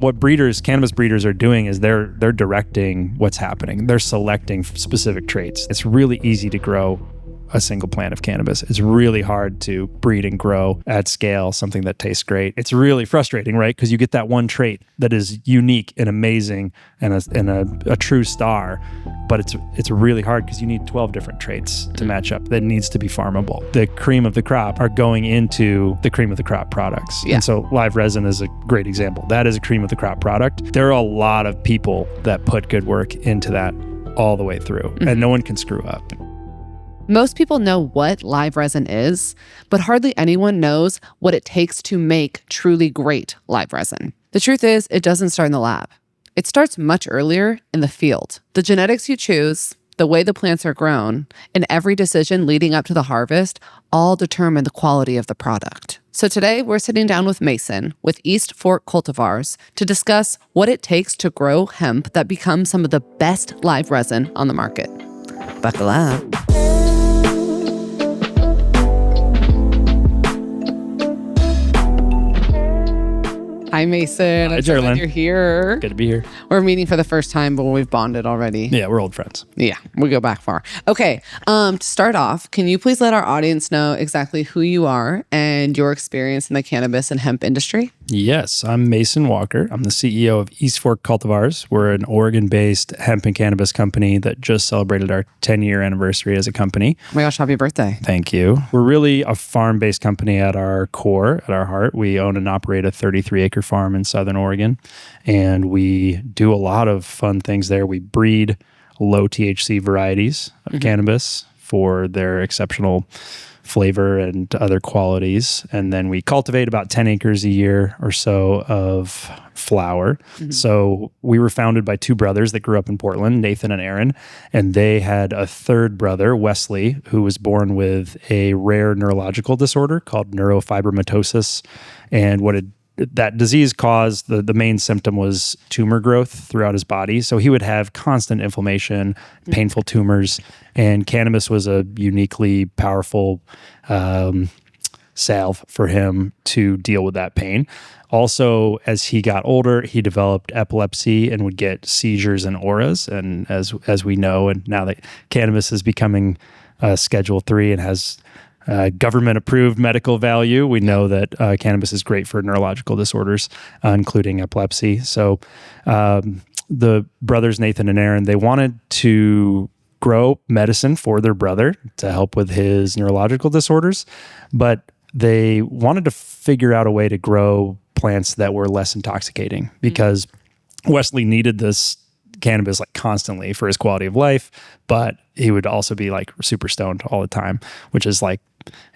What cannabis breeders are doing is they're directing what's happening. They're selecting specific traits. It's really easy to grow a single plant of cannabis. It's really hard to breed and grow at scale something that tastes great. It's really frustrating, right? Because you get that one trait that is unique and amazing and a true star, but it's really hard because you need 12 different traits to match up that needs to be farmable. The cream of the crop are going into the cream of the crop products. Yeah. And so live resin is a great example. That is a cream of the crop product. There are a lot of people that put good work into that all the way through, and no one can screw up. Most people know what live resin is, but hardly anyone knows what it takes to make truly great live resin. The truth is, it doesn't start in the lab. It starts much earlier in the field. The genetics you choose, the way the plants are grown, and every decision leading up to the harvest all determine the quality of the product. So today, we're sitting down with Mason with East Fork Cultivars to discuss what it takes to grow hemp that becomes some of the best live resin on the market. Buckle up. Hi, Mason. Hi, I'm so glad Geraldine. you're here. Good to be here. We're meeting for the first time, but we've bonded already. Yeah, we're old friends. Yeah, we go back far. Okay, to start off, can you please let our audience know exactly who you are and your experience in the cannabis and hemp industry? Yes, I'm Mason Walker. I'm the CEO of East Fork Cultivars. We're an Oregon-based hemp and cannabis company that just celebrated our 10-year anniversary as a company. Oh my gosh, happy birthday. Thank you. We're really a farm-based company at our core, at our heart. We own and operate a 33-acre farm in Southern Oregon, and we do a lot of fun things there. We breed low THC varieties of cannabis for their exceptional flavor and other qualities. And then we cultivate about 10 acres a year or so of flower. So we were founded by two brothers that grew up in Portland, Nathan and Aaron, and they had a third brother, Wesley, who was born with a rare neurological disorder called neurofibromatosis. And that disease caused, the main symptom was tumor growth throughout his body. So he would have constant inflammation, painful tumors, and cannabis was a uniquely powerful salve for him to deal with that pain. Also, as he got older, he developed epilepsy and would get seizures and auras. And as we know, and now that cannabis is becoming Schedule 3 and has government-approved medical value, we know that cannabis is great for neurological disorders, including epilepsy. So the brothers, Nathan and Aaron, they wanted to grow medicine for their brother to help with his neurological disorders, but they wanted to figure out a way to grow plants that were less intoxicating because Wesley needed this cannabis like constantly for his quality of life, but he would also be like super stoned all the time, which is like,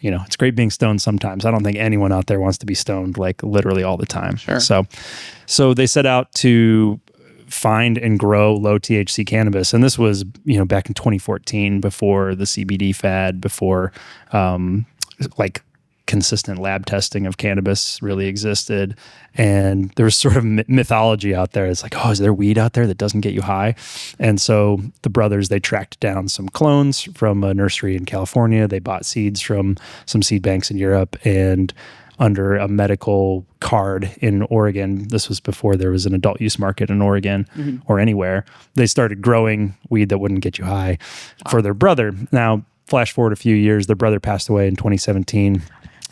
you know, it's great being stoned sometimes. I don't think anyone out there wants to be stoned like literally all the time. Sure. So they set out to find and grow low THC cannabis. And this was, you know, back in 2014, before the CBD fad, before like consistent lab testing of cannabis really existed. And there was sort of mythology out there. It's like, oh, is there weed out there that doesn't get you high? And so the brothers, they tracked down some clones from a nursery in California. They bought seeds from some seed banks in Europe, and under a medical card in Oregon, this was before there was an adult use market in Oregon or anywhere, they started growing weed that wouldn't get you high for their brother. Now, flash forward a few years, their brother passed away in 2017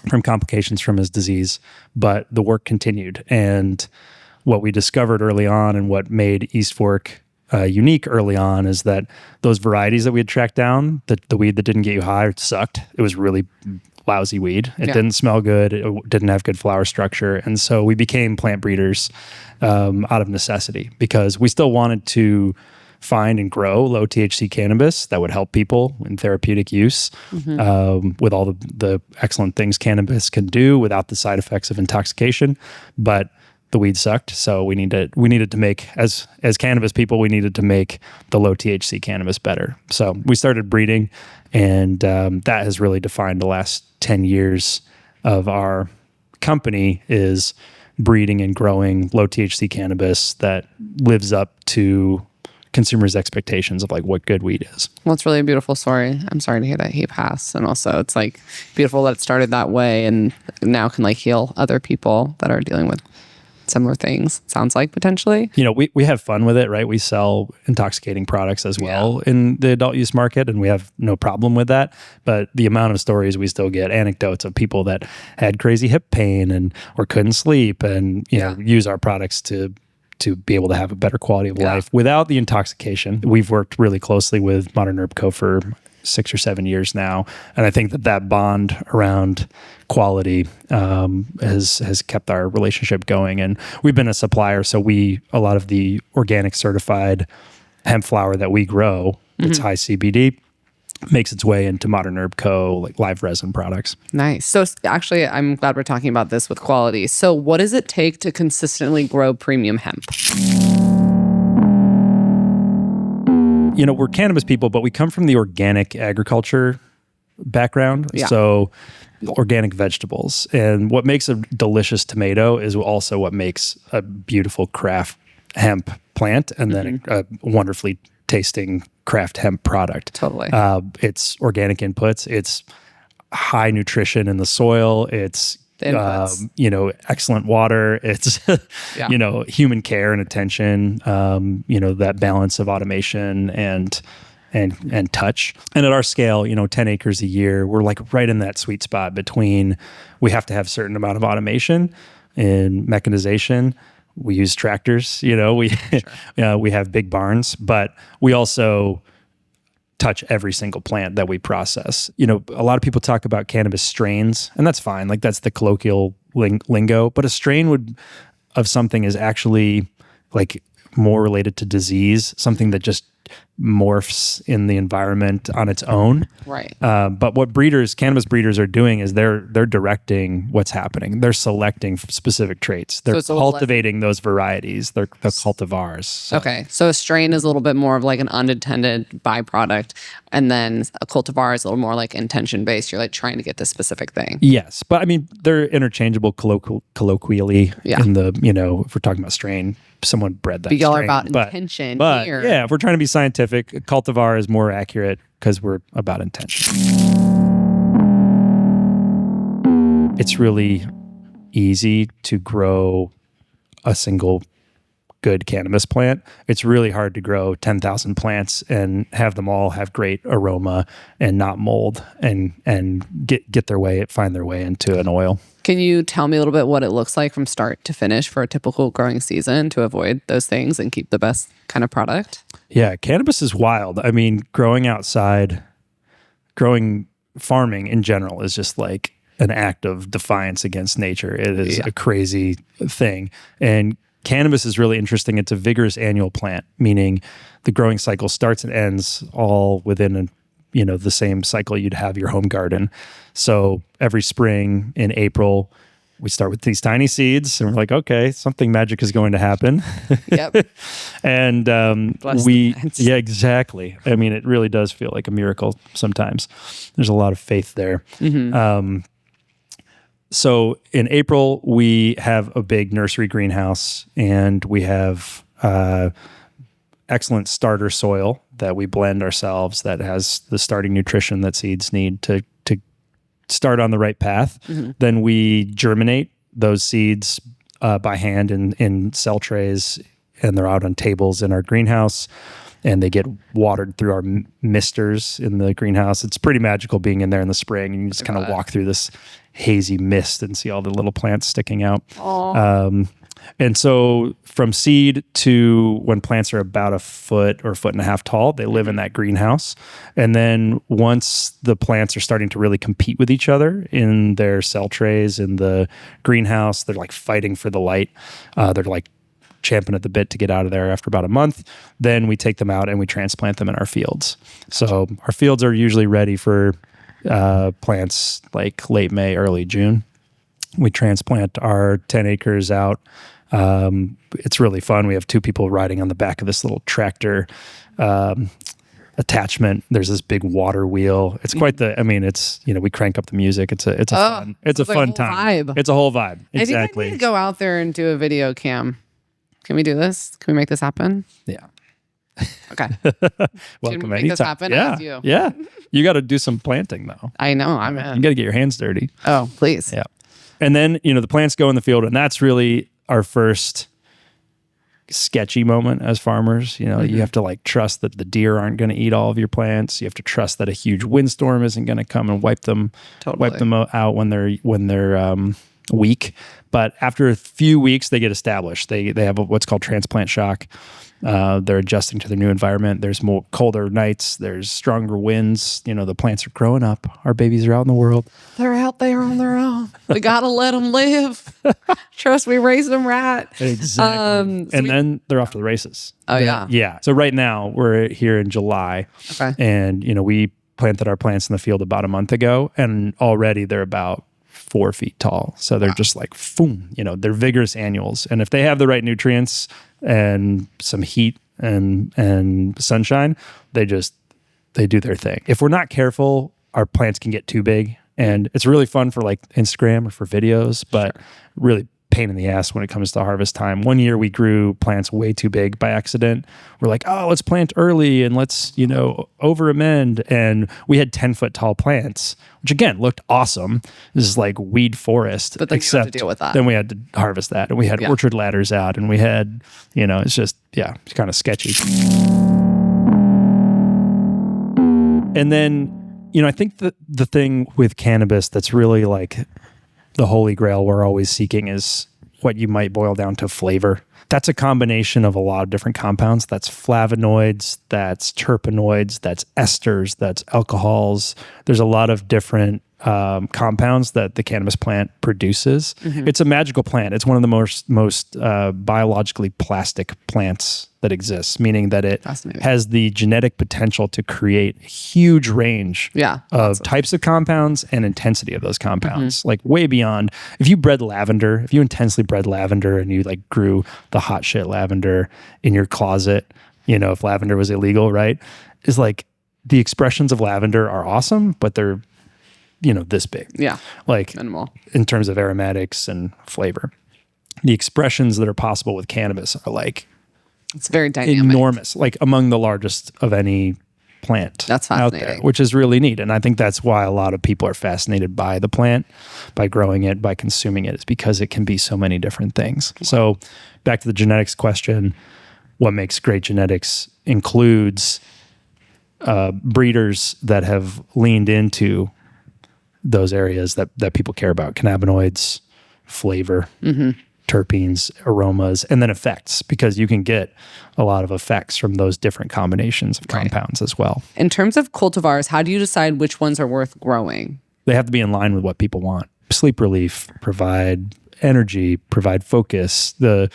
from complications from his disease, but the work continued. And what we discovered early on and what made East Fork unique early on is that those varieties that we had tracked down, the weed that didn't get you high, sucked. It was really lousy weed. It didn't smell good. It didn't have good flower structure. And so we became plant breeders out of necessity because we still wanted to find and grow low THC cannabis that would help people in therapeutic use with all the excellent things cannabis can do without the side effects of intoxication. But the weed sucked, so we needed to make, as cannabis people, we needed to make the low THC cannabis better. So we started breeding, and that has really defined the last 10 years of our company, is breeding and growing low THC cannabis that lives up to consumers' expectations of like what good weed is. Well, it's really a beautiful story. I'm sorry to hear that he passed. And also it's like beautiful that it started that way and now can like heal other people that are dealing with similar things, sounds like, potentially. We have fun with it, right? We sell intoxicating products as well in the adult use market, and we have no problem with that. But the amount of stories we still get, anecdotes of people that had crazy hip pain or couldn't sleep and use our products to be able to have a better quality of life without the intoxication. We've worked really closely with Modern Herb Co. for 6 or 7 years now. And I think that bond around quality has kept our relationship going. And we've been a supplier. So a lot of the organic certified hemp flower that we grow, it's high CBD, makes its way into Modern Herb Co., like live resin products. Nice. So actually, I'm glad we're talking about this with quality. So what does it take to consistently grow premium hemp? We're cannabis people, but we come from the organic agriculture background. Yeah. So organic vegetables. And what makes a delicious tomato is also what makes a beautiful craft hemp plant and then a wonderfully tasting craft hemp product. Totally. It's organic inputs. It's high nutrition in the soil. It's excellent water. It's human care and attention. That balance of automation and touch. And at our scale, 10 acres a year, we're like right in that sweet spot between we have to have a certain amount of automation and mechanization. We use tractors, we have big barns, but we also touch every single plant that we process. A lot of people talk about cannabis strains, and that's fine. Like that's the colloquial lingo, but a strain of something is actually like more related to disease, something that just morphs in the environment on its own. Right. But what cannabis breeders are doing is they're directing what's happening. They're selecting specific traits. They're cultivating those varieties. They're the cultivars. So. Okay. So a strain is a little bit more of like an unintended byproduct. And then a cultivar is a little more like intention based. You're like trying to get this specific thing. Yes. But I mean, they're interchangeable colloquially in the, if we're talking about strain, someone bred that but y'all strain. Are about intention but here. Yeah, if we're trying to be scientific, cultivar is more accurate because we're about intention. It's really easy to grow a single good cannabis plant. It's really hard to grow 10,000 plants and have them all have great aroma and not mold and find their way into an oil. Can you tell me a little bit what it looks like from start to finish for a typical growing season to avoid those things and keep the best kind of product? Yeah, cannabis is wild. I mean, growing outside, farming in general is just like an act of defiance against nature. It is a crazy thing. And cannabis is really interesting. It's a vigorous annual plant, meaning the growing cycle starts and ends all within the same cycle you'd have your home garden. So every spring in April, we start with these tiny seeds and we're like, okay, something magic is going to happen. Yep. And yeah, exactly. I mean, it really does feel like a miracle sometimes. There's a lot of faith there. Mm-hmm. So in April, we have a big nursery greenhouse and we have excellent starter soil that we blend ourselves that has the starting nutrition that seeds need to start on the right path. Mm-hmm. Then we germinate those seeds by hand in cell trays, and they're out on tables in our greenhouse, and they get watered through our misters in the greenhouse. It's pretty magical being in there in the spring, and you just kind of walk through this hazy mist and see all the little plants sticking out. And so from seed to when plants are about a foot or a foot and a half tall, they live in that greenhouse. And then once the plants are starting to really compete with each other in their cell trays in the greenhouse, they're like fighting for the light. They're like champing at the bit to get out of there after about a month. Then we take them out and we transplant them in our fields. So our fields are usually ready for plants like late May, early June. We transplant our 10 acres out. It's really fun. We have 2 people riding on the back of this little tractor attachment. There's this big water wheel. It's quite we crank up the music. It's a fun time. Vibe. It's a whole vibe. Exactly. I think I need to go out there and do a video cam. Can we do this? Can we make this happen? Yeah. Okay. Welcome Can we make this happen? Yeah. Yeah. You got to do some planting though. I know. I'm in. You got to get your hands dirty. Oh, please. Yeah. And then, the plants go in the field, and that's really our first sketchy moment as farmers. You know, you have to like trust that the deer aren't going to eat all of your plants. You have to trust that a huge windstorm isn't going to come and wipe them out when they're weak. But after a few weeks, they get established. They have what's called transplant shock. They're adjusting to their new environment. There's more colder nights. There's stronger winds. You know, the plants are growing up. Our babies are out in the world. They're out there on their own. We got to let them live. Trust we raised them right. Exactly. And then they're off to the races. Oh, yeah. Yeah. So right now we're here in July. Okay. And, you know, we planted our plants in the field about a month ago, and already they're about 4 feet tall. So they're just like, boom, you know, they're vigorous annuals. And if they have the right nutrients and some heat and sunshine, they do their thing. If we're not careful, our plants can get too big, and it's really fun for like Instagram or for videos, but really pain in the ass when it comes to harvest time. One year we grew plants way too big by accident. We're like, oh, let's plant early and let's, you know, over amend. And we had 10-foot tall plants, which again looked awesome. This is like weed forest. But then you had to deal with that. Then we had to harvest that, and we had orchard ladders out, and we had, you know, it's just, it's kind of sketchy. And then, you know, I think the thing with cannabis that's really like the holy grail we're always seeking is what you might boil down to flavor. That's a combination of a lot of different compounds. That's flavonoids, that's terpenoids, that's esters, that's alcohols. There's a lot of different compounds that the cannabis plant produces. It's a magical plant. It's one of the most biologically plastic plants that exists, meaning that it has the genetic potential to create a huge range of types of compounds and intensity of those compounds, like way beyond. If you intensely bred lavender and you like grew the hot shit lavender in your closet, you know, if lavender was illegal, right? Is like the expressions of lavender are awesome, but they're, you know, this big. Yeah. Like minimal in terms of aromatics and flavor. The expressions that are possible with cannabis are like, it's very dynamic. Enormous, like among the largest of any plant out there, which is really neat. And I think that's why a lot of people are fascinated by the plant, by growing it, by consuming it, is because it can be so many different things. So back to the genetics question, what makes great genetics includes breeders that have leaned into those areas that people care about: cannabinoids, flavor, terpenes, aromas, and then effects, because you can get a lot of effects from those different combinations of compounds as well. In terms of cultivars, how do you decide which ones are worth growing? They have to be in line with what people want. Sleep relief, provide energy, provide focus, the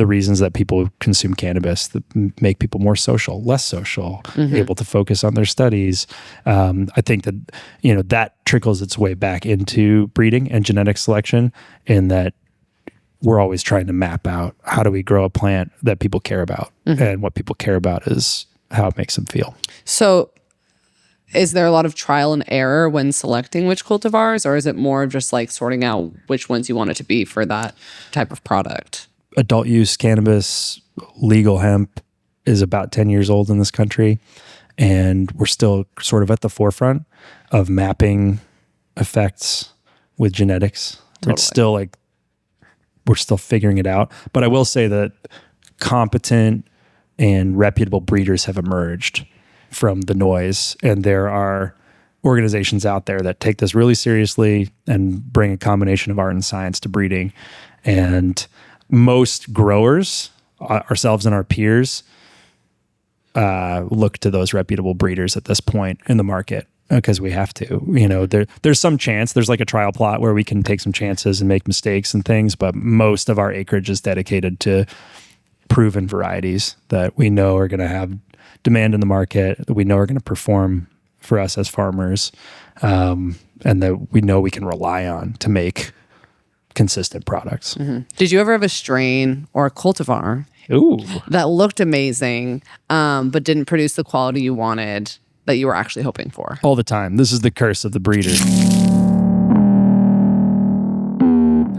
reasons that people consume cannabis that make people more social, less social, able to focus on their studies. I think that, you know, that trickles its way back into breeding and genetic selection, in that we're always trying to map out how do we grow a plant that people care about. And what people care about is how it makes them feel. So is there a lot of trial and error when selecting which cultivars, or is it more of just like sorting out which ones you want it to be for that type of product? Adult use cannabis, legal hemp, is about 10 years old in this country. And we're still sort of at the forefront of mapping effects with genetics. Totally. It's still like, we're still figuring it out. But I will say that competent and reputable breeders have emerged from the noise. And there are organizations out there that take this really seriously and bring a combination of art and science to breeding. And most growers, ourselves and our peers, look to those reputable breeders at this point in the market, because we have to. You know, there's some chance, there's like a trial plot where we can take some chances and make mistakes and things, but most of our acreage is dedicated to proven varieties that we know are going to have demand in the market, that we know are going to perform for us as farmers, and that we know we can rely on to make consistent products. Did you ever have a strain or a cultivar that looked amazing, but didn't produce the quality you wanted that you were actually hoping for? All the time. This is the curse of the breeder.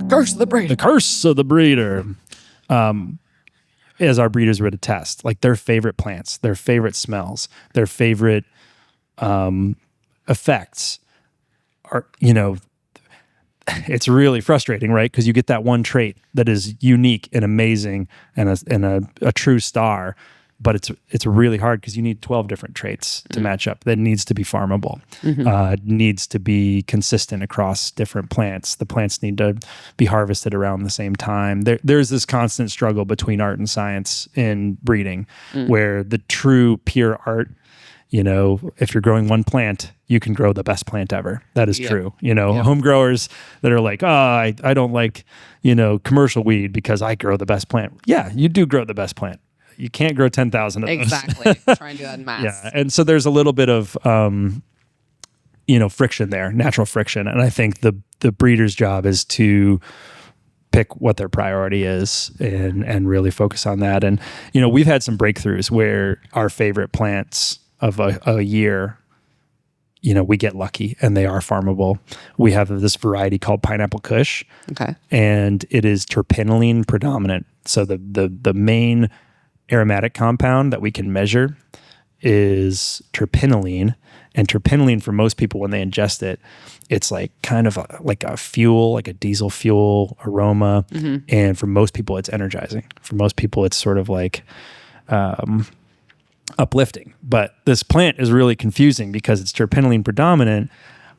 Curse of the breeder. The curse of the breeder. As our breeders would attest, like their favorite plants, their favorite smells, their favorite effects are, you know, it's really frustrating, right? Because you get that one trait that is unique and amazing and a true star, but it's really hard because you need 12 different traits to match up. That needs to be farmable, needs to be consistent across different plants. The plants need to be harvested around the same time. There's this constant struggle between art and science in breeding, where the true pure art, if you're growing one plant, you can grow the best plant ever. That is true. Home growers that are like, I don't like, commercial weed because I grow the best plant. Yeah, you do grow the best plant. You can't grow 10,000 of those. Exactly. Try and do that in mass. Yeah. And so there's a little bit of, friction there, natural friction. And I think the breeder's job is to pick what their priority is and really focus on that. And, we've had some breakthroughs where our favorite plants of a year, we get lucky and they are farmable. We have this variety called Pineapple Kush. Okay. And it is terpinolene predominant. So the main aromatic compound that we can measure is terpinolene. And terpinolene, for most people, when they ingest it, it's like kind of like a fuel, like a diesel fuel aroma. And for most people, it's energizing. For most people, it's sort of like uplifting. But this plant is really confusing because it's terpinolene predominant,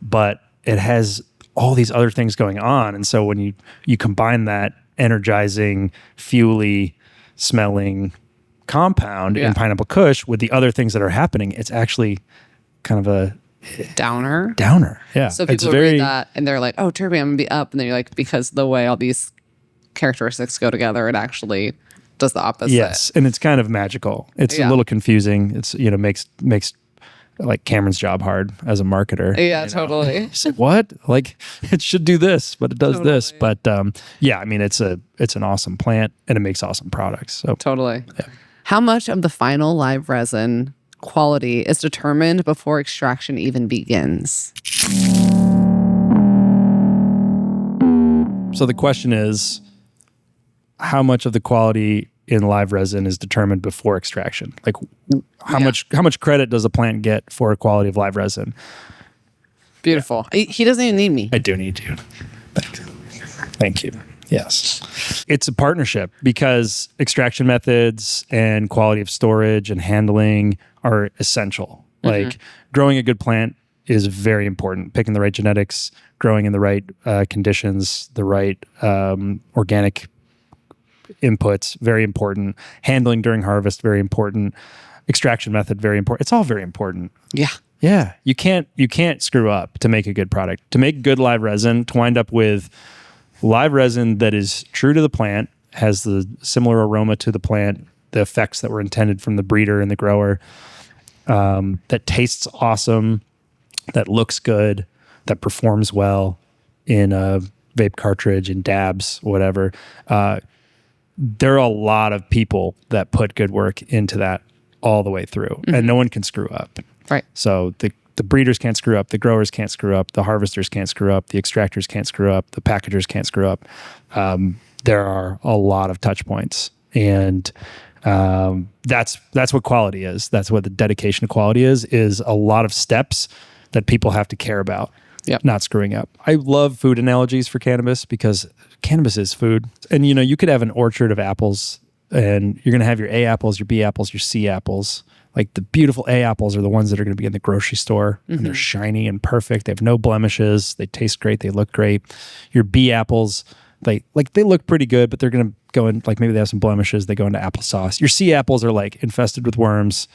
but it has all these other things going on. And so when you combine that energizing, fuely smelling compound in Pineapple Kush with the other things that are happening, it's actually kind of a Downer. Yeah. So people read that and they're like, oh, terpene, I'm going to be up. And then you're like, because the way all these characteristics go together, it actually does the opposite. Yes. And it's kind of magical. It's a little confusing. It's, makes like Cameron's job hard as a marketer. Yeah, totally. You say, what? Like, it should do this, but it does this. But it's an awesome plant and it makes awesome products. So totally. Yeah. How much of the final live resin quality is determined before extraction even begins? So the question is, how much of the quality in live resin is determined before extraction? Like, how much credit does a plant get for a quality of live resin? Beautiful. He doesn't even need me. I do need you. Thank you. Yes. It's a partnership because extraction methods and quality of storage and handling are essential. Like, growing a good plant is very important. Picking the right genetics, growing in the right conditions, the right organic inputs, very important. Handling during harvest, very important. Extraction method, very important. It's all very important. Yeah. Yeah. You can't screw up to make a good product. To make good live resin, to wind up with live resin that is true to the plant, has the similar aroma to the plant, the effects that were intended from the breeder and the grower, that tastes awesome, that looks good, that performs well in a vape cartridge, in dabs, whatever. There are a lot of people that put good work into that all the way through, and no one can screw up. Right. So the breeders can't screw up, the growers can't screw up, the harvesters can't screw up, the extractors can't screw up, the packagers can't screw up. There are a lot of touch points, and that's what quality is. That's what the dedication to quality is a lot of steps that people have to care about. Yep. Not screwing up. I love food analogies for cannabis because cannabis is food. And you could have an orchard of apples and you're going to have your A apples, your B apples, your C apples. Like, the beautiful A apples are the ones that are going to be in the grocery store and they're shiny and perfect. They have no blemishes. They taste great. They look great. Your B apples, they look pretty good, but they're going to go in, like, maybe they have some blemishes. They go into applesauce. Your C apples are like infested with worms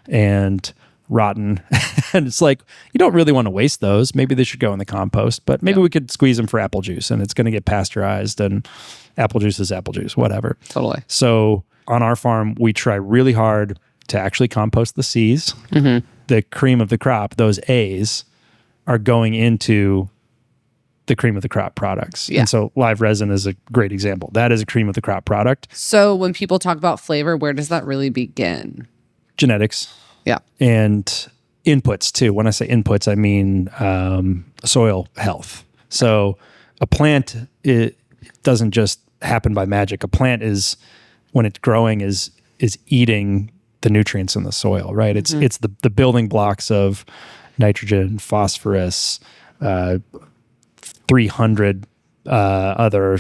and rotten. And it's like, you don't really want to waste those. Maybe they should go in the compost, but maybe we could squeeze them for apple juice and it's going to get pasteurized, and apple juice is apple juice, whatever. Totally. So on our farm, we try really hard to actually compost the C's. The cream of the crop, those A's, are going into the cream of the crop products. Yeah. And so live resin is a great example. That is a cream of the crop product. So when people talk about flavor, where does that really begin? Genetics. Yeah. And inputs too. When I say inputs, I mean soil health. So a plant, it doesn't just happen by magic. A plant is, when it's growing, is eating the nutrients in the soil, right? It's the building blocks of nitrogen, phosphorus, 300 other,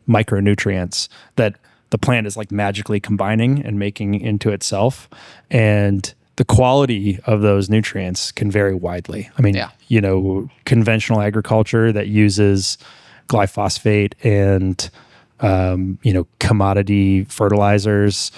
micronutrients that the plant is like magically combining and making into itself. And the quality of those nutrients can vary widely. I mean, conventional agriculture that uses glyphosate and, commodity fertilizers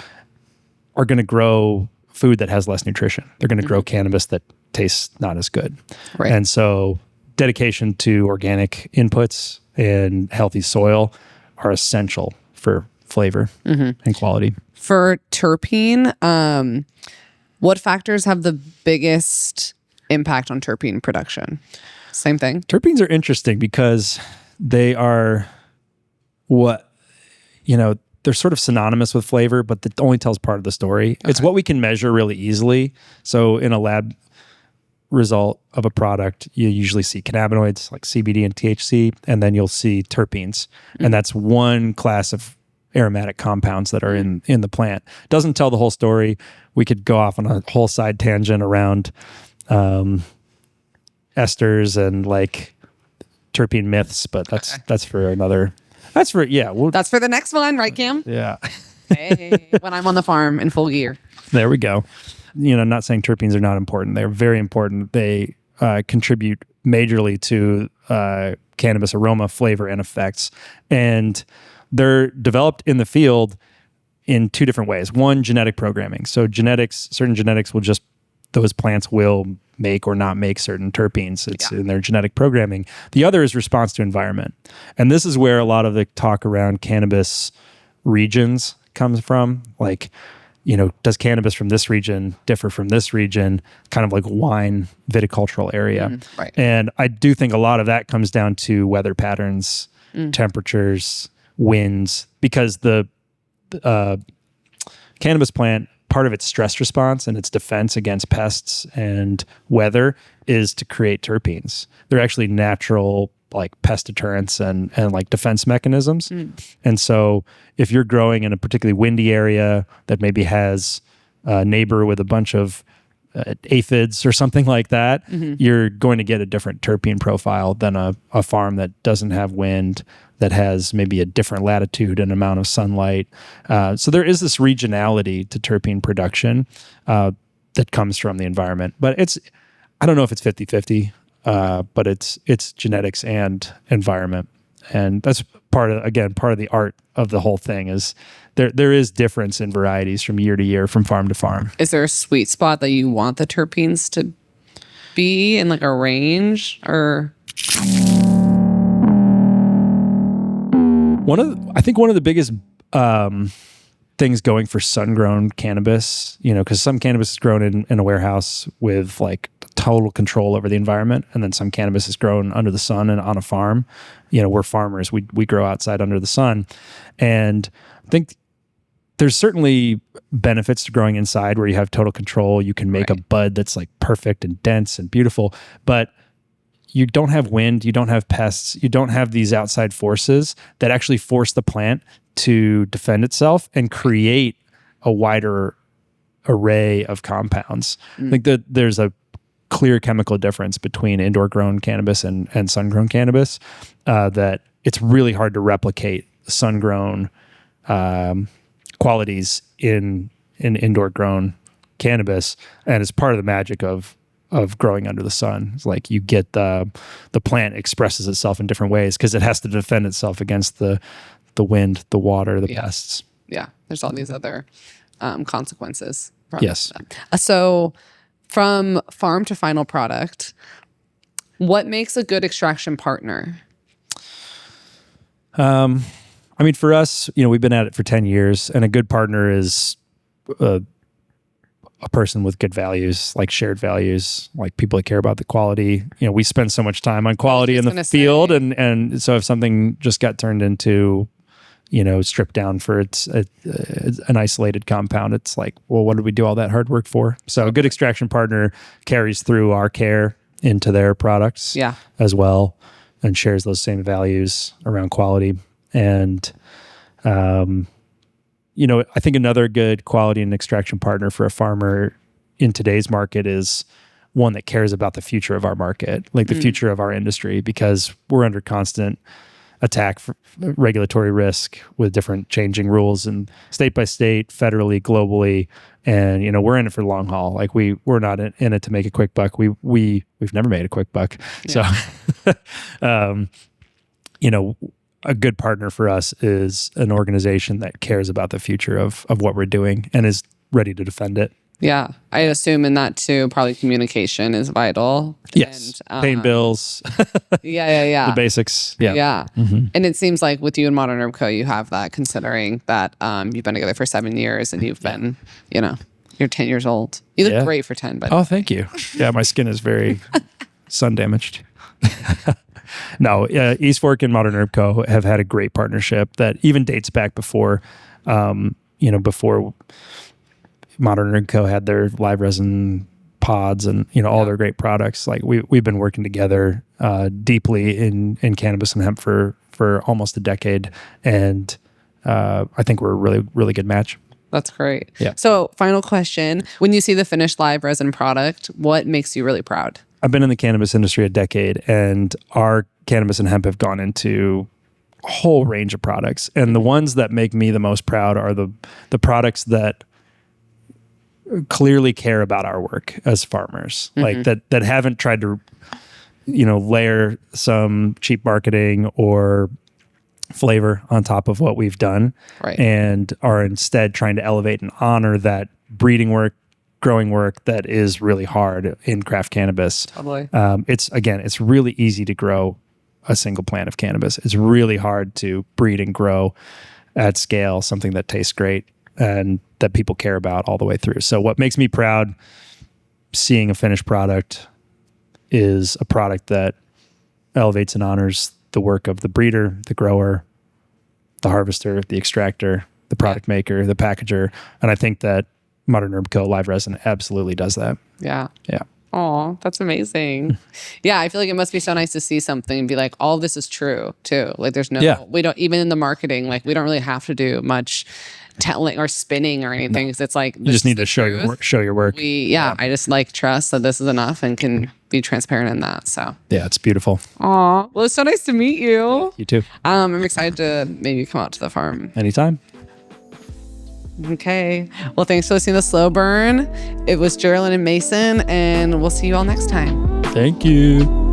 are going to grow food that has less nutrition. They're going to grow cannabis that tastes not as good. Right. And so dedication to organic inputs and healthy soil are essential for flavor and quality. For terpene, what factors have the biggest impact on terpene production? Same thing. Terpenes are interesting because they are they're sort of synonymous with flavor, but that only tells part of the story. Okay. It's what we can measure really easily. So in a lab result of a product, you usually see cannabinoids like CBD and THC, and then you'll see terpenes. And that's one class of aromatic compounds that are in the plant. Doesn't tell the whole story. We could go off on a whole side tangent around esters and like terpene myths, but that's for another. That's for that's for the next one, right, Cam? Yeah. Hey, when I'm on the farm in full gear. There we go. Not saying terpenes are not important. They're very important. They contribute majorly to cannabis aroma, flavor, and effects. And they're developed in the field in two different ways. One, genetic programming. So certain genetics those plants will make or not make certain terpenes. It's in their genetic programming. The other is response to environment. And this is where a lot of the talk around cannabis regions comes from. Like, does cannabis from this region differ from this region? Kind of like wine viticultural area. Right. And I do think a lot of that comes down to weather patterns, temperatures, winds, because the cannabis plant, part of its stress response and its defense against pests and weather is to create terpenes. They're actually natural like pest deterrents and like defense mechanisms. And so if you're growing in a particularly windy area that maybe has a neighbor with a bunch of aphids or something like that, you're going to get a different terpene profile than a farm that doesn't have wind, that has maybe a different latitude and amount of sunlight. So there is this regionality to terpene production that comes from the environment. But I don't know if it's 50-50, but it's genetics and environment. And that's part of the art of the whole thing is there is difference in varieties from year to year, from farm to farm. Is there a sweet spot that you want the terpenes to be in, like a range, or? I think one of the biggest things going for sun-grown cannabis, because some cannabis is grown in a warehouse with like total control over the environment, and then some cannabis is grown under the sun and on a farm. We're farmers. We grow outside under the sun, and I think there's certainly benefits to growing inside where you have total control. You can make a bud that's like perfect and dense and beautiful, but you don't have wind, you don't have pests, you don't have these outside forces that actually force the plant to defend itself and create a wider array of compounds. I think that there's a clear chemical difference between indoor grown cannabis and sun grown cannabis, that it's really hard to replicate sun grown qualities in indoor grown cannabis. And it's part of the magic of growing under the sun. It's like you get the plant expresses itself in different ways because it has to defend itself against the wind, the water, the pests. Yeah, there's all these other consequences. Yes. So from farm to final product, what makes a good extraction partner? I mean, for us, we've been at it for 10 years, and a good partner is a person with good values, like shared values, like people that care about the quality. We spend so much time on quality in the field, and so if something just got turned into, stripped down for it's an isolated compound, it's like, well, what did we do all that hard work for? So a good extraction partner carries through our care into their products as well, and shares those same values around quality. And, I think another good quality and extraction partner for a farmer in today's market is one that cares about the future of our market, like the future of our industry, because we're under constant attack for regulatory risk with different changing rules and state by state, federally, globally. And, you know, we're in it for the long haul. Like we're not in it to make a quick buck. We've never made a quick buck. Yeah. So, you know, a good partner for us is an organization that cares about the future of what we're doing and is ready to defend it. Yeah. I assume in that too, probably communication is vital. Yes. And, paying bills. Yeah. The basics. Yeah. Yeah. Mm-hmm. And it seems like with you and Modern Herb Co., you have that, considering that you've been together for 7 years and you've been, you know, you're 10 years old. You look great for 10, but. Oh, thank you. Yeah. My skin is very sun damaged. No, East Fork and Modern Herb Co. have had a great partnership that even dates back before, before Modern Herb Co. had their live resin pods and, you know, all their great products. Like we've been working together deeply in cannabis and hemp for almost a decade. And I think we're a really, really good match. That's great. Yeah. So final question, when you see the finished live resin product, what makes you really proud? I've been in the cannabis industry a decade, and our cannabis and hemp have gone into a whole range of products. And the ones that make me the most proud are the products that clearly care about our work as farmers, like that haven't tried to, you know, layer some cheap marketing or flavor on top of what we've done, right, and are instead trying to elevate and honor that breeding work, growing work that is really hard in craft cannabis. Totally. It's really easy to grow a single plant of cannabis. It's really hard to breed and grow at scale something that tastes great and that people care about all the way through. So what makes me proud seeing a finished product is a product that elevates and honors the work of the breeder, the grower, the harvester, the extractor, the product maker, the packager. And I think that Modern Herb Co. live resin absolutely does that. Yeah. Yeah. Oh, that's amazing. Yeah, I feel like it must be so nice to see something and be like, all of this is true too. Like there's we don't, even in the marketing, like we don't really have to do much telling or spinning or anything. Because it's like, you just need to show your work. I just like trust that this is enough and can be transparent in that. So yeah, it's beautiful. Aw, well, it's so nice to meet you. Yeah, you too. I'm excited to maybe come out to the farm. Anytime. Okay. Well, thanks for listening to Slow Burn. It was Geraldine and Mason, and we'll see you all next time. Thank you.